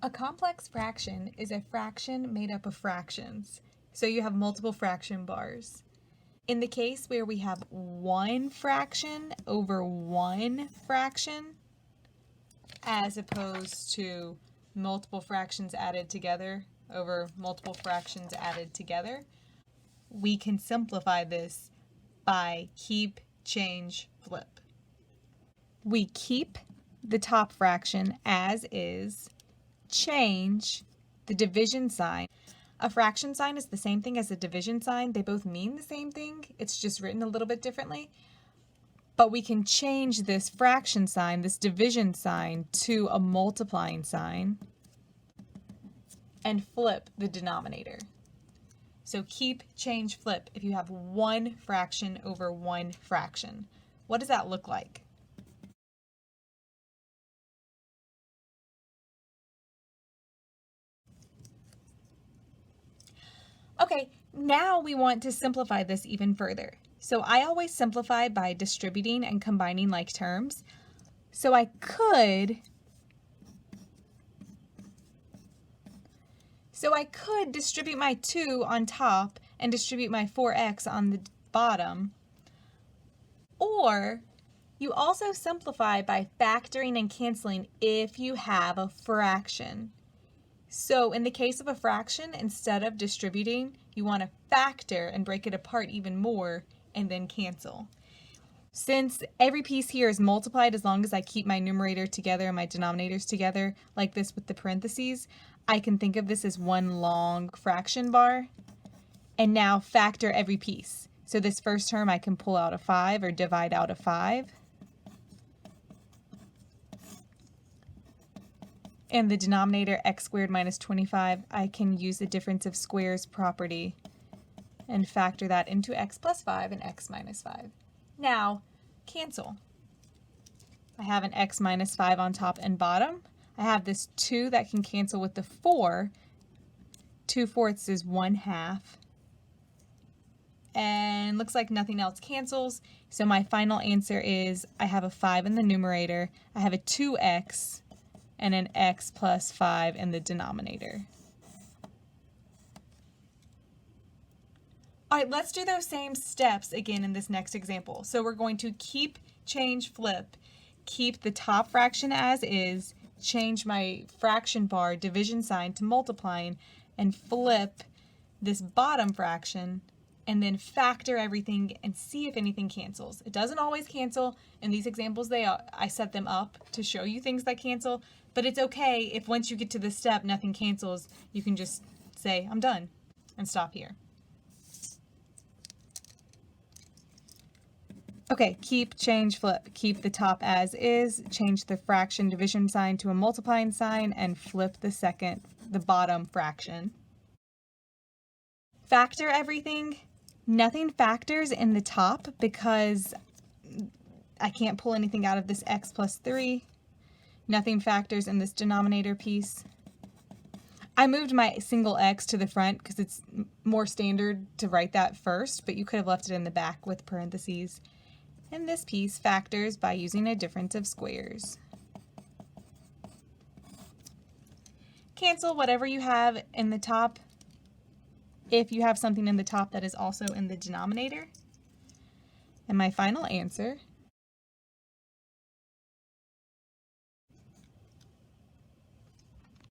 A complex fraction is a fraction made up of fractions. So you have multiple fraction bars. In the case where we have one fraction over one fraction, as opposed to multiple fractions added together over multiple fractions added together, we can simplify this by keep, change, flip. We keep the top fraction as is, change the division sign. A fraction sign is the same thing as a division sign. They both mean the same thing. It's just written a little bit differently. But we can change this fraction sign, this division sign, to a multiplying sign and flip the denominator. So keep, change, flip if you have one fraction over one fraction. What does that look like? Okay, now we want to simplify this even further. So I always simplify by distributing and combining like terms. So I could distribute my 2 on top and distribute my 4x on the bottom. Or you also simplify by factoring and canceling if you have a fraction. So in the case of a fraction, instead of distributing, you want to factor and break it apart even more and then cancel. Since every piece here is multiplied as long as I keep my numerator together and my denominators together, like this with the parentheses, I can think of this as one long fraction bar. And now factor every piece. So this first term I can pull out a 5 or divide out a 5. And the denominator x squared minus 25, I can use the difference of squares property and factor that into x plus 5 and x minus 5. Now, cancel. I have an x minus 5 on top and bottom. I have this 2 that can cancel with the 4. 2/4 is 1/2. And looks like nothing else cancels. So my final answer is I have a 5 in the numerator. I have a 2x and an x plus 5 in the denominator. All right, let's do those same steps again in this next example. So we're going to keep, change, flip, keep the top fraction as is, change my fraction bar division sign to multiplying, and flip this bottom fraction, and then factor everything and see if anything cancels. It doesn't always cancel. In these examples, I set them up to show you things that cancel, but it's okay if once you get to this step, nothing cancels. You can just say, I'm done, and stop here. Okay, keep, change, flip. Keep the top as is, change the fraction division sign to a multiplying sign, and flip the bottom fraction. Factor everything. Nothing factors in the top because I can't pull anything out of this x plus 3. Nothing factors in this denominator piece. I moved my single x to the front because it's more standard to write that first, but you could have left it in the back with parentheses. And this piece factors by using a difference of squares. Cancel whatever you have in the top if you have something in the top that is also in the denominator. And my final answer